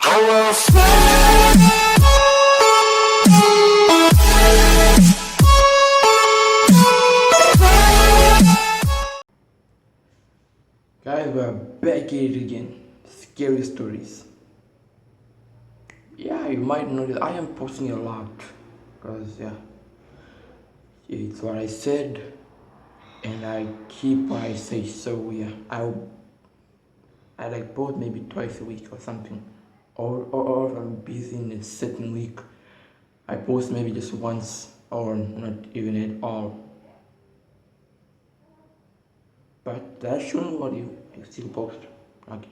Guys, we're back at it again. Scary stories. Yeah, you might notice I am posting a lot because it's what I said and I keep what I say. So yeah, I like post maybe twice a week or something. Or if I'm busy in a certain week, I post maybe just once or not even at all. But that's showing what you still post. Okay.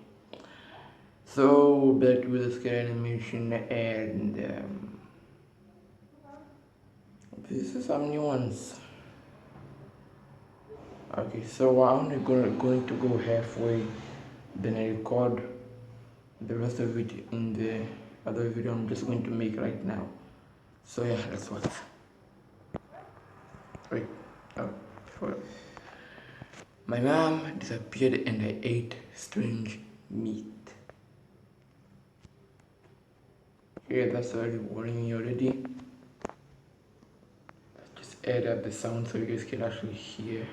So back to the scary animation and this is some new ones. Okay, so I'm only going to go halfway, then I record the rest of it in the other video I'm just going to make right now. So yeah, let's watch. Wait, oh, hold on. My mom disappeared and I ate strange meat. Yeah, that's already warning me already. Let's just add up the sound so you guys can actually hear.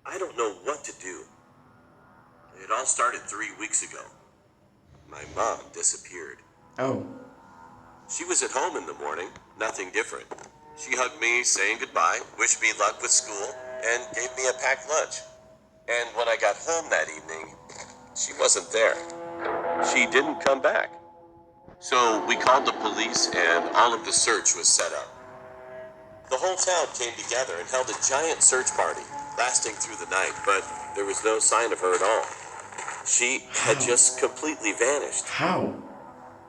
I don't know what to do. It all started 3 weeks ago. My mom disappeared. Oh, She was at home in the morning, nothing different. She hugged me, saying goodbye, wished me luck with school, and gave me a packed lunch. And when I got home that evening, she wasn't there. She didn't come back. So we called the police and all of the search was set up. The whole town came together and held a giant search party, lasting through the night, but there was no sign of her at all. She had just completely vanished. how?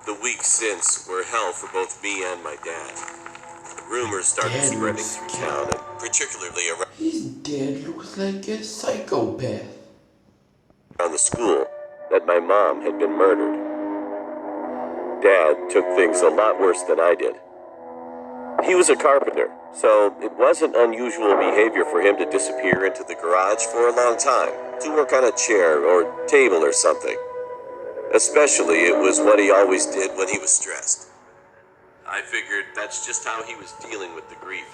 The weeks since were hell for both me and my dad. Rumors started Dad spreading looks through scary. town, and particularly His dad looks like a psychopath. around the school, that my mom had been murdered. Dad took things a lot worse than I did. He was a carpenter, so it wasn't unusual behavior for him to disappear into the garage for a long time, to work on a chair or table or something. Especially, it was what he always did when he was stressed. I figured that's just how he was dealing with the grief.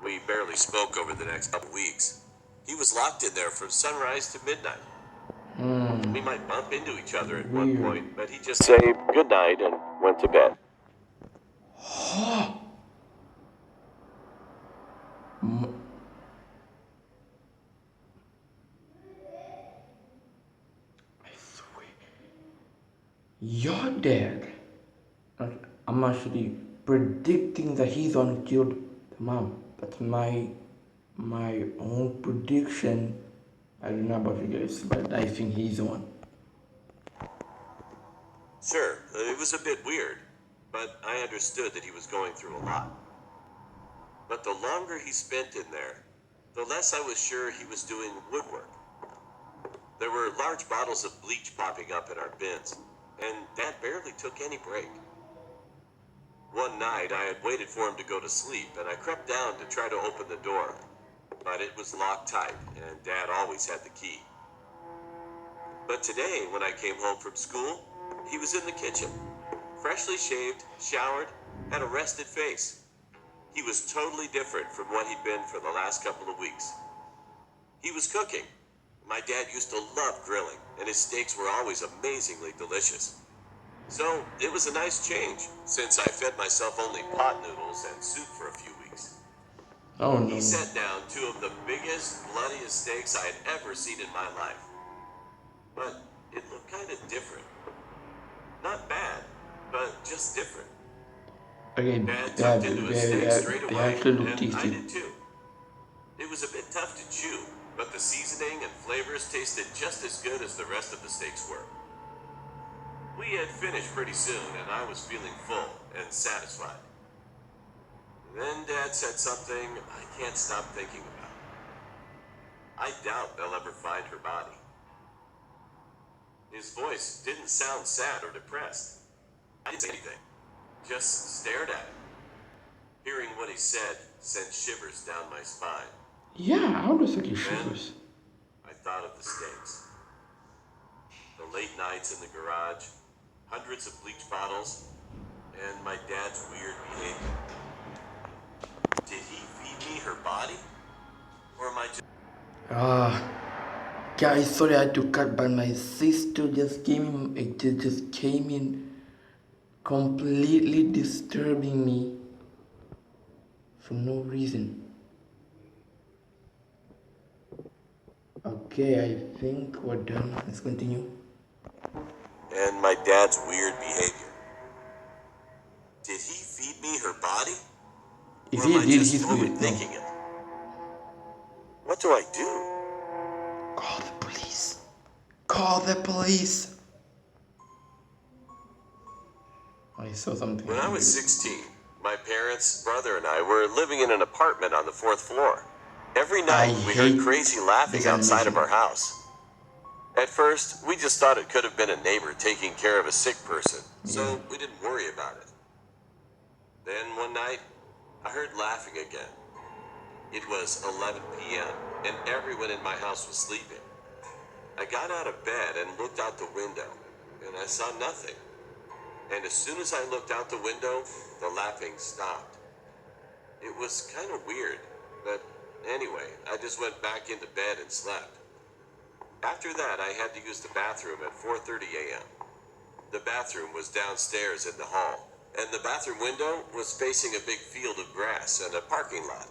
We barely spoke over the next couple weeks. He was locked in there from sunrise to midnight. We might bump into each other at one Weird. point, but he just said good night and went to bed. I swear. Your dad. I'm actually predicting that he's the one who killed the mom. That's my own prediction. I don't know about you guys, but I think he's the one. Sure, it was a bit weird, but I understood that he was going through a lot. But the longer he spent in there, the less I was sure he was doing woodwork. There were large bottles of bleach popping up in our bins, and Dad barely took any break. One night, I had waited for him to go to sleep, and I crept down to try to open the door. But it was locked tight, and Dad always had the key. But today, when I came home from school, he was in the kitchen, freshly shaved, showered, and a rested face. He was totally different from what he'd been for the last couple of weeks. He was cooking. My dad used to love grilling, and his steaks were always amazingly delicious. So it was a nice change, since I fed myself only pot noodles and soup for a few weeks. Oh no. He set down two of the biggest, bloodiest steaks I had ever seen in my life. But it looked kind of different. Not bad, but just different. Again, Dad tucked into his steak straight they away, actually look and I tasty. did too. It was a bit tough to chew, but the seasoning and flavors tasted just as good as the rest of the steaks were. We had finished pretty soon, and I was feeling full and satisfied. Then Dad said something I can't stop thinking about. I doubt they'll ever find her body. His voice didn't sound sad or depressed. I didn't say anything, just stared at him. Here said sent shivers down my spine. Yeah, how does it get Then shivers? I thought of the stakes. The late nights in the garage, hundreds of bleach bottles, and my dad's weird behavior. Did he feed me her body? Or am I just... Ah, guys, sorry I had to cut, but my sister just came in. It just came in, completely disturbing me for no reason. Okay, I think we're done. Let's continue. And my dad's weird behavior. Did he feed me her body? If Or am he I did, just he's weird. overthinking No. it? What do I do? Call the police. Call the police. I saw something. When I was weird. 16, my parents, brother, and I were living in an apartment on the 4th floor. Every night, we heard hate crazy laughing big outside of animation. our house. At first, we just thought it could have been a neighbor taking care of a sick person, so we didn't worry about it. Then one night, I heard laughing again. It was 11 p.m., and everyone in my house was sleeping. I got out of bed and looked out the window, and I saw nothing. And as soon as I looked out the window, the laughing stopped. It was kind of weird, but anyway, I just went back into bed and slept. After that, I had to use the bathroom at 4:30 a.m. The bathroom was downstairs in the hall, and the bathroom window was facing a big field of grass and a parking lot.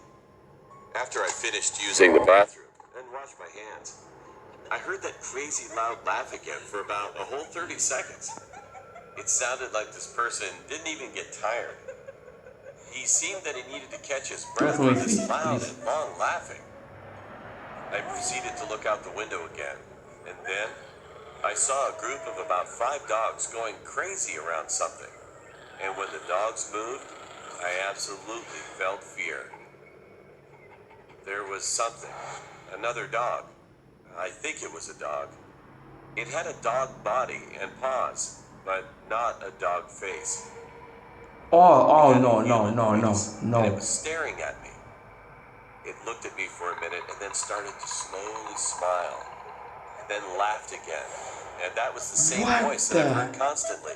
After I finished using the bathroom and washed my hands, I heard that crazy loud laugh again for about a whole 30 seconds. It sounded like this person didn't even get tired. He seemed that he needed to catch his breath Don't with this face, loud please. and long laughing. I proceeded to look out the window again, and then I saw a group of about 5 dogs going crazy around something. And when the dogs moved, I absolutely felt fear. There was something, another dog. I think it was a dog. It had a dog body and paws, but not a dog face. Oh, It had a no, human face, and it no. was staring at me. It looked at me for a minute and then started to slowly smile, and then laughed again. And that was the same What voice that I've the? heard constantly.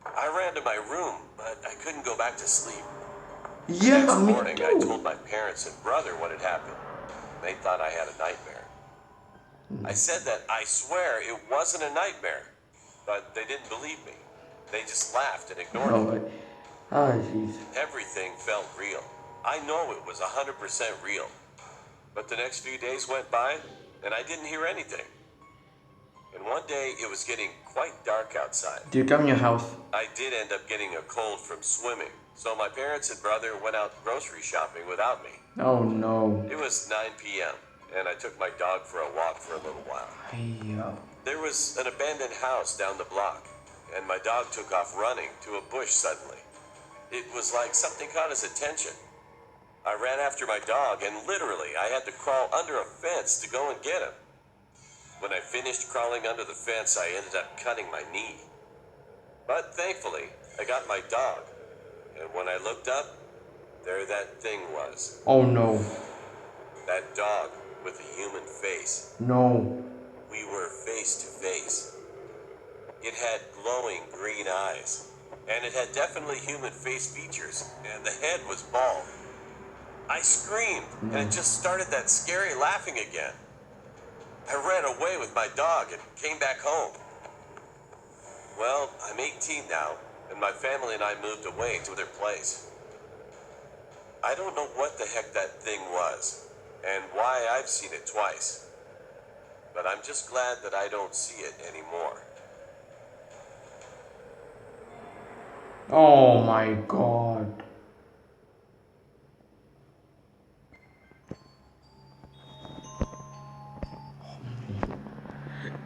I ran to my room, but I couldn't go back to sleep. The Yeah, next me morning, I told too. my parents and brother what had happened. They thought I had a nightmare. I said that I swear it wasn't a nightmare, but they didn't believe me. They just laughed and ignored Oh, it. jeez. Everything felt real. I know it was 100% real. But the next few days went by, and I didn't hear anything. And one day, it was getting quite dark outside. Do you come in your house? I did end up getting a cold from swimming, so my parents and brother went out grocery shopping without me. Oh no. It was 9 p.m., and I took my dog for a walk for a little while. Yeah. There was an abandoned house down the block, and my dog took off running to a bush suddenly. It was like something caught his attention. I ran after my dog, and literally, I had to crawl under a fence to go and get him. When I finished crawling under the fence, I ended up cutting my knee. But thankfully, I got my dog, and when I looked up, there that thing was. Oh no. That dog with a human face. No. We were face to face. It had glowing green eyes, and it had definitely human face features, and the head was bald. I screamed, and it just started that scary laughing again. I ran away with my dog and came back home. Well, I'm 18 now, and my family and I moved away to their place. I don't know what the heck that thing was, and why I've seen it twice. But I'm just glad that I don't see it anymore. Oh my god.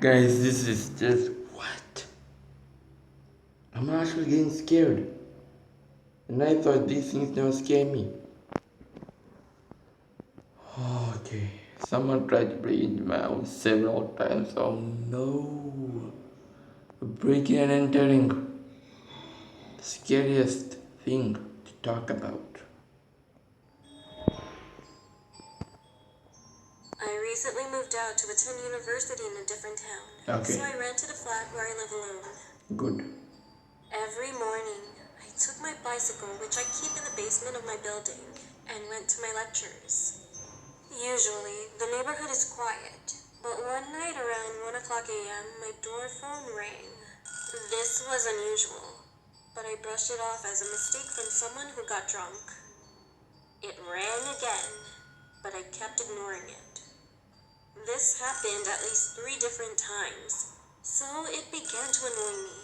Guys, this is just what? I'm actually getting scared. And I thought these things don't scare me. Okay. Someone tried to break into my house several times. Oh no. Breaking and entering. The scariest thing to talk about. recently moved out to attend university in a different town. Okay. So I rented a flat where I live alone. Good. Every morning, I took my bicycle, which I keep in the basement of my building, and went to my lectures. Usually, the neighborhood is quiet, but one night around 1 o'clock a.m., my door phone rang. This was unusual, but I brushed it off as a mistake from someone who got drunk. It rang again, but I kept ignoring it. This happened at least 3 different times, so it began to annoy me.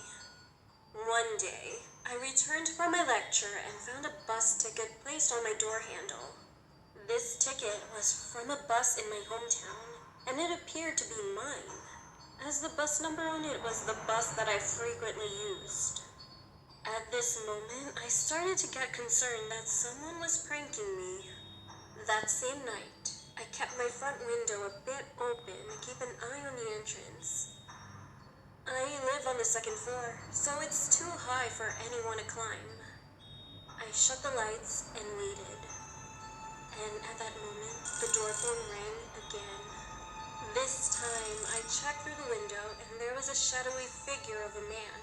One day, I returned from my lecture and found a bus ticket placed on my door handle. This ticket was from a bus in my hometown, and it appeared to be mine, as the bus number on it was the bus that I frequently used. At this moment, I started to get concerned that someone was pranking me. That same night, I kept my front window a bit open to keep an eye on the entrance. I live on the 2nd floor, so it's too high for anyone to climb. I shut the lights and waited. And at that moment, the door phone rang again. This time, I checked through the window and there was a shadowy figure of a man.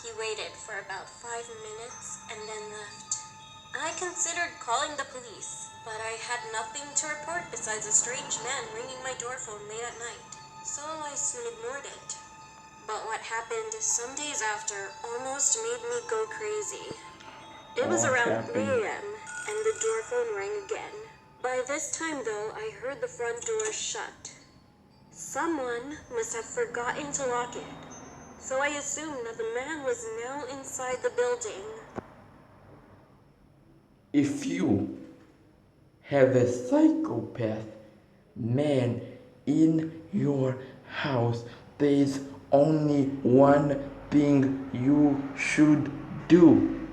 He waited for about 5 minutes and then left. I considered calling the police, but I had nothing to report besides a strange man ringing my door phone late at night, so I soon ignored it. But what happened some days after almost made me go crazy. It was around 3 a.m. and the door phone rang again. By this time though, I heard the front door shut. Someone must have forgotten to lock it, so I assumed that the man was now inside the building. If you have a psychopath man in your house, there's only one thing you should do.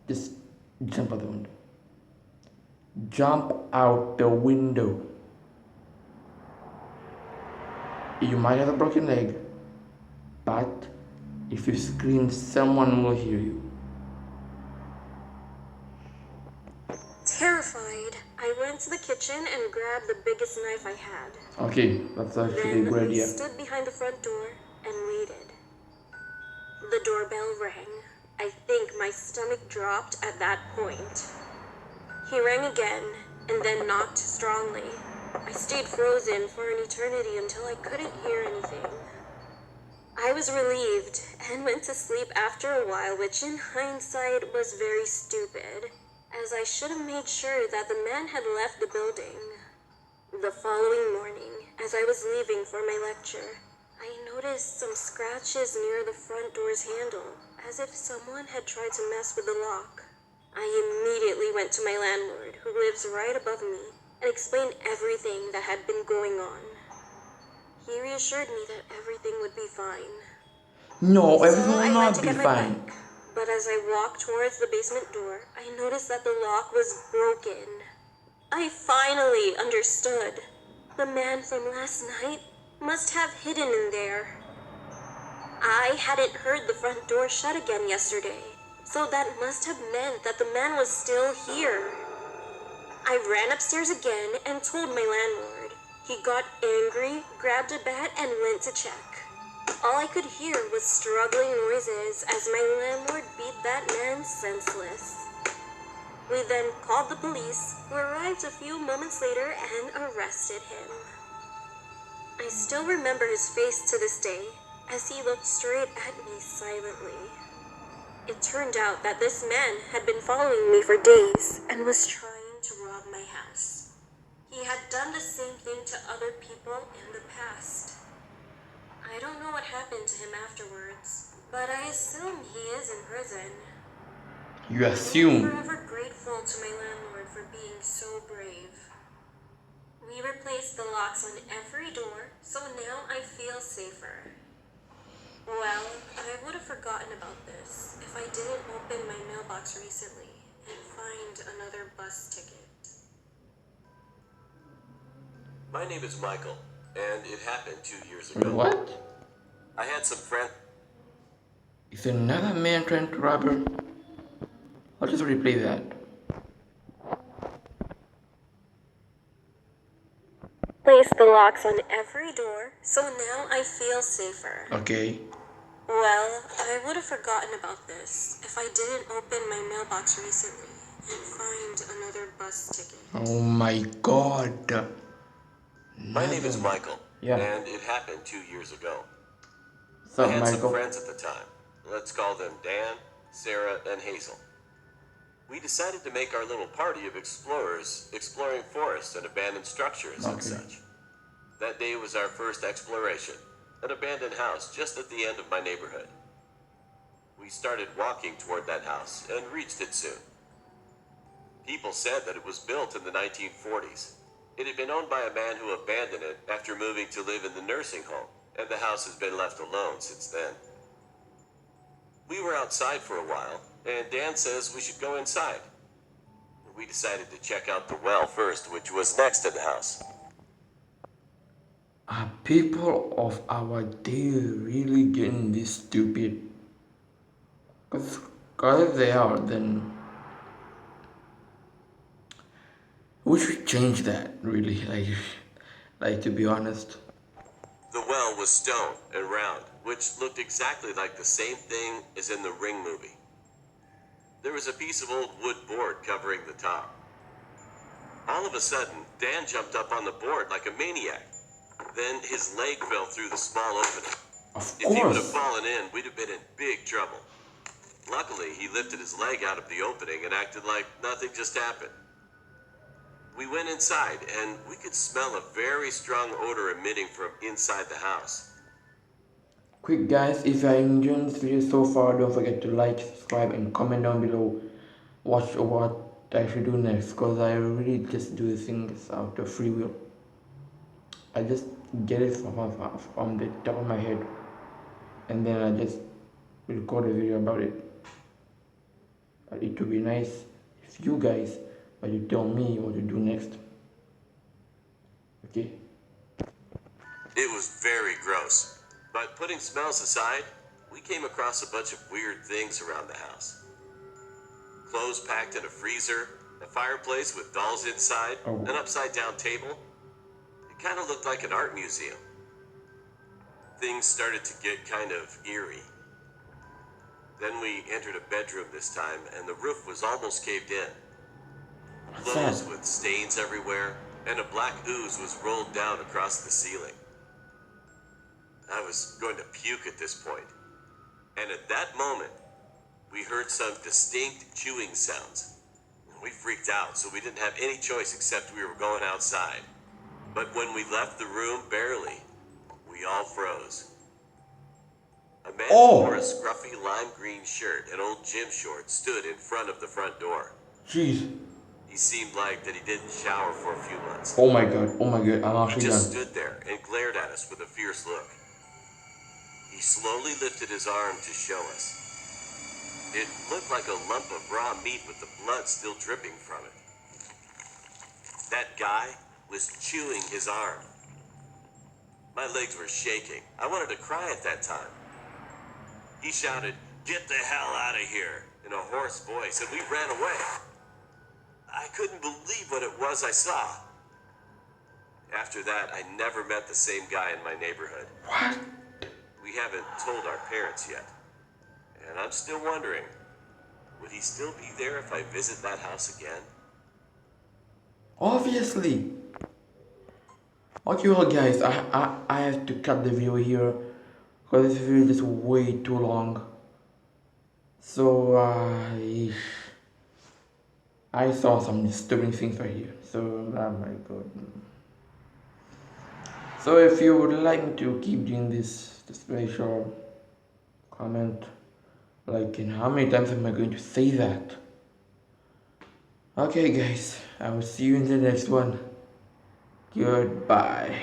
Just jump out the window. Jump out the window. You might have a broken leg, but if you scream, someone will hear you. Terrified, I went to the kitchen and grabbed the biggest knife I had. Okay, that's actually a Then good I idea. stood behind the front door and waited. The doorbell rang. I think my stomach dropped at that point. He rang again and then knocked strongly. I stayed frozen for an eternity until I couldn't hear anything. I was relieved and went to sleep after a while, which in hindsight was very stupid, as I should have made sure that the man had left the building. The following morning, as I was leaving for my lecture, I noticed some scratches near the front door's handle, as if someone had tried to mess with the lock. I immediately went to my landlord, who lives right above me, and explained everything that had been going on. He reassured me that everything would be fine. No, everything So will I went not to be get my fine. bike, but as I walked towards the basement door, I noticed that the lock was broken. I finally understood. The man from last night must have hidden in there. I hadn't heard the front door shut again yesterday, so that must have meant that the man was still here. I ran upstairs again and told my landlord. He got angry, grabbed a bat, and went to check. All I could hear was struggling noises as my landlord beat that man senseless. We then called the police, who arrived a few moments later and arrested him. I still remember his face to this day, as he looked straight at me silently. It turned out that this man had been following me for days and was trying to rob my house. He had done the same thing to other people in the past. I don't know what happened to him afterwards, but I assume he is in prison. You I'm assume. forever grateful to my landlord for being so brave. We replaced the locks on every door, so now I feel safer. Well, I would have forgotten about this if I didn't open my mailbox recently and find another bus ticket. My name is Michael, and it happened 2 years ago. What? I had some friends. Is another man trying to rob her? I'll just replay that. replaced the locks on every door, so now I feel safer. Okay. Well, I would have forgotten about this if I didn't open my mailbox recently and find another bus ticket. Oh my god. My name is Another. Michael, Yeah. and it happened 2 years ago. What's I up, had some Michael? friends at the time. Let's call them Dan, Sarah, and Hazel. We decided to make our little party of explorers exploring forests and abandoned structures and Okay. such. That day was our first exploration, an abandoned house just at the end of my neighborhood. We started walking toward that house and reached it soon. People said that it was built in the 1940s. It had been owned by a man who abandoned it after moving to live in the nursing home, and the house has been left alone since then. We were outside for a while, and Dan says we should go inside. We decided to check out the well first, which was next to the house. Are people of our day really getting this stupid? Because if they are, then we should change that, really. Like to be honest. The well was stone and round, which looked exactly like the same thing as in the Ring movie. There was a piece of old wood board covering the top. All of a sudden, Dan jumped up on the board like a maniac. Then his leg fell through the small opening. Of If he would have course. fallen in, we'd have been in big trouble. Luckily, he lifted his leg out of the opening and acted like nothing just happened. We went inside, and we could smell a very strong odor emitting from inside the house. Quick guys, if you are enjoying this video so far, don't forget to like, subscribe, and comment down below what I should do next, because I really just do things out of free will. I just get it from the top of my head, and then I just record a video about it. But it would be nice if you guys were to tell me what to do next. Okay? It was very gross. But putting smells aside, we came across a bunch of weird things around the house. Clothes packed in a freezer, a fireplace with dolls inside, Oh. an upside-down table. It kind of looked like an art museum. Things started to get kind of eerie. Then we entered a bedroom this time, and the roof was almost caved in. What's Clothes that? with stains everywhere, and a black ooze was rolled down across the ceiling. I was going to puke at this point. And at that moment, we heard some distinct chewing sounds. We freaked out, so we didn't have any choice except we were going outside. But when we left the room, barely, we all froze. A man Oh. who wore a scruffy lime green shirt and old gym shorts stood in front of the front door. Jeez. He seemed like that he didn't shower for a few months. Oh my god, I'm He actually just done. stood there and glared at us with a fierce look. He slowly lifted his arm to show us. It looked like a lump of raw meat with the blood still dripping from it. That guy was chewing his arm. My legs were shaking. I wanted to cry at that time. He shouted, "Get the hell out of here," in a hoarse voice, and we ran away. I couldn't believe what it was I saw. After that, I never met the same guy in my neighborhood. What? We haven't told our parents yet. And I'm still wondering, would he still be there if I visit that house again? Obviously. Okay, well guys, I have to cut the video here because this video is just way too long. So I saw some disturbing things right here. So oh my god. So if you would like me to keep doing this, just make sure comment like in how many times am I going to say that. Okay guys, I will see you in the next one. Goodbye.